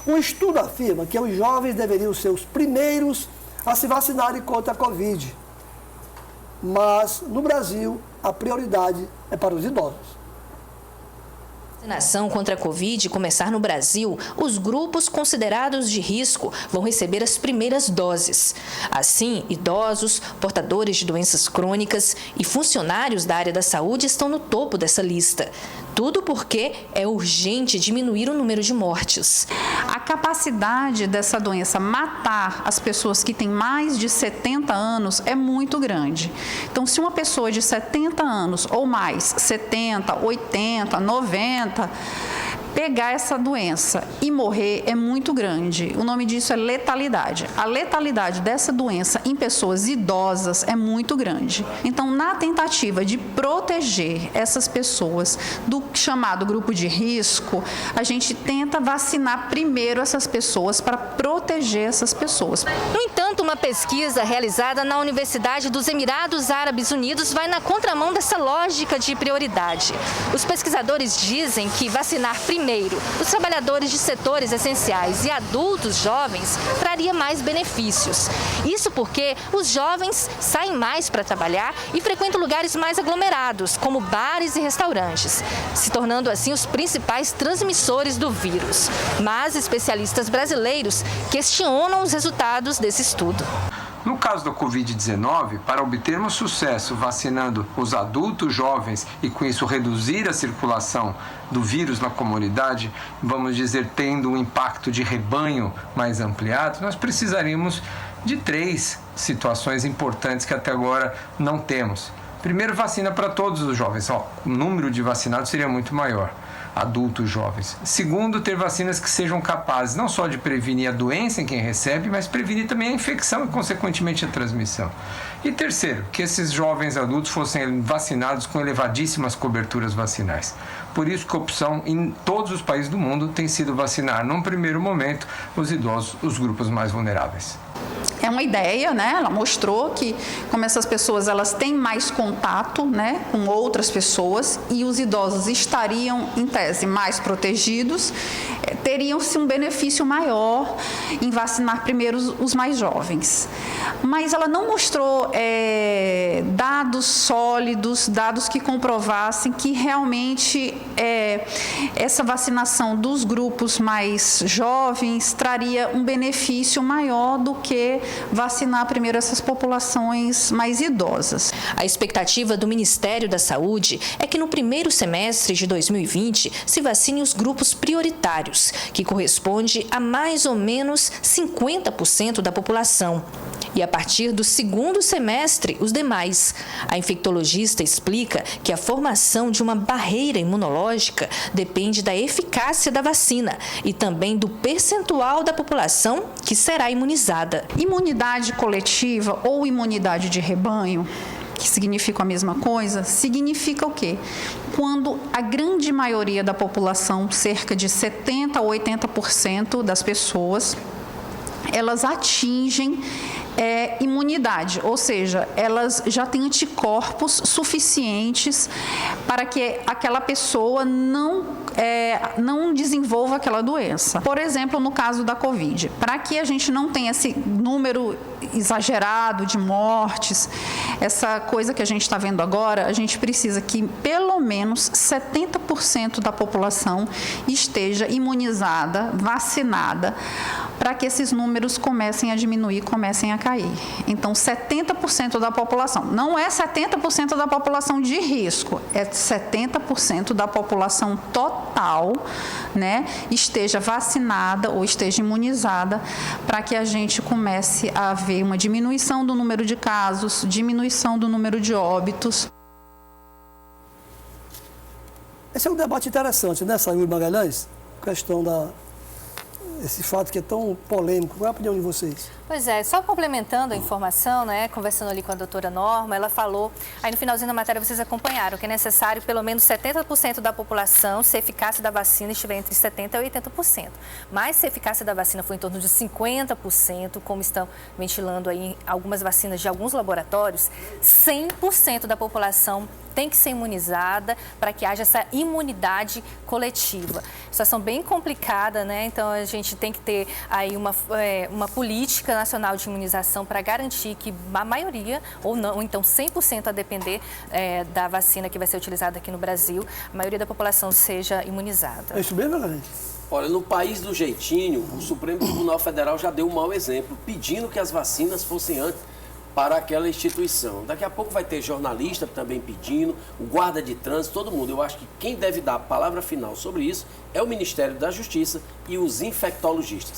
Um estudo afirma que os jovens deveriam ser os primeiros a se vacinarem contra a Covid. Mas, no Brasil, a prioridade é para os idosos. A vacinação contra a Covid começar no Brasil, os grupos considerados de risco vão receber as primeiras doses. Assim, idosos, portadores de doenças crônicas e funcionários da área da saúde estão no topo dessa lista. Tudo porque é urgente diminuir o número de mortes. A capacidade dessa doença matar as pessoas que têm mais de 70 anos é muito grande. Então, se uma pessoa de 70 anos ou mais, 70, 80, 90, pegar essa doença e morrer é muito grande. O nome disso é letalidade. A letalidade dessa doença em pessoas idosas é muito grande. Então, na tentativa de proteger essas pessoas do chamado grupo de risco, a gente tenta vacinar primeiro essas pessoas para proteger essas pessoas. No entanto, uma pesquisa realizada na Universidade dos Emirados Árabes Unidos vai na contramão dessa lógica de prioridade. Os pesquisadores dizem que vacinar primeiro os trabalhadores de setores essenciais e adultos jovens traria mais benefícios. Isso porque os jovens saem mais para trabalhar e frequentam lugares mais aglomerados, como bares e restaurantes, se tornando assim os principais transmissores do vírus. Mas especialistas brasileiros questionam os resultados desse estudo. No caso da Covid-19, para obtermos sucesso vacinando os adultos jovens e com isso reduzir a circulação do vírus na comunidade, vamos dizer, tendo um impacto de rebanho mais ampliado, nós precisaríamos de 3 situações importantes que até agora não temos. Primeiro, vacina para todos os jovens. O número de vacinados seria muito maior. Adultos jovens. Segundo, ter vacinas que sejam capazes não só de prevenir a doença em quem recebe, mas prevenir também a infecção e, consequentemente, a transmissão. E terceiro, que esses jovens adultos fossem vacinados com elevadíssimas coberturas vacinais. Por isso que a opção em todos os países do mundo tem sido vacinar, num primeiro momento, os idosos, os grupos mais vulneráveis. É uma ideia, né? Ela mostrou que como essas pessoas elas têm mais contato, né, com outras pessoas e os idosos estariam, em tese, mais protegidos, teriam-se um benefício maior em vacinar primeiro os mais jovens. Mas ela não mostrou dados sólidos, dados que comprovassem que realmente essa vacinação dos grupos mais jovens traria um benefício maior do que vacinar primeiro essas populações mais idosas. A expectativa do Ministério da Saúde é que no primeiro semestre de 2020 se vacine os grupos prioritários, que corresponde a mais ou menos 50% da população. E a partir do segundo semestre, os demais. A infectologista explica que a formação de uma barreira imunológica depende da eficácia da vacina e também do percentual da população que será imunizada. Imunidade coletiva ou imunidade de rebanho, que significa a mesma coisa, significa o quê? Quando a grande maioria da população, cerca de 70% a 80% das pessoas, elas atingem imunidade, ou seja, elas já têm anticorpos suficientes para que aquela pessoa não desenvolva aquela doença. Por exemplo, no caso da Covid, para que a gente não tenha esse número exagerado de mortes, essa coisa que a gente está vendo agora, a gente precisa que pelo menos 70% da população esteja imunizada, vacinada, para que esses números comecem a diminuir, comecem a cair. Então, 70% da população, não é 70% da população de risco, é 70% da população total, né, esteja vacinada ou esteja imunizada, para que a gente comece a ver uma diminuição do número de casos, diminuição do número de óbitos. Esse é um debate interessante, né, Sayuri Magalhães? Questão esse fato que é tão polêmico. Qual é a opinião de vocês? Pois é, só complementando a informação, né, conversando ali com a doutora Norma, ela falou, aí no finalzinho da matéria vocês acompanharam, que é necessário pelo menos 70% da população se a eficácia da vacina estiver entre 70% e 80%. Mas se a eficácia da vacina for em torno de 50%, como estão ventilando aí algumas vacinas de alguns laboratórios, 100% da população tem que ser imunizada para que haja essa imunidade coletiva. Situação bem complicada, né? Então a gente tem que ter aí uma política nacional de imunização para garantir que a maioria, ou não, ou então 100% a depender da vacina que vai ser utilizada aqui no Brasil, a maioria da população seja imunizada. É isso mesmo, galera? Olha, no país do jeitinho, o Supremo Tribunal Federal já deu um mau exemplo, pedindo que as vacinas fossem antes para aquela instituição. Daqui a pouco vai ter jornalista também pedindo, o guarda de trânsito, todo mundo. Eu acho que quem deve dar a palavra final sobre isso é o Ministério da Justiça e os infectologistas.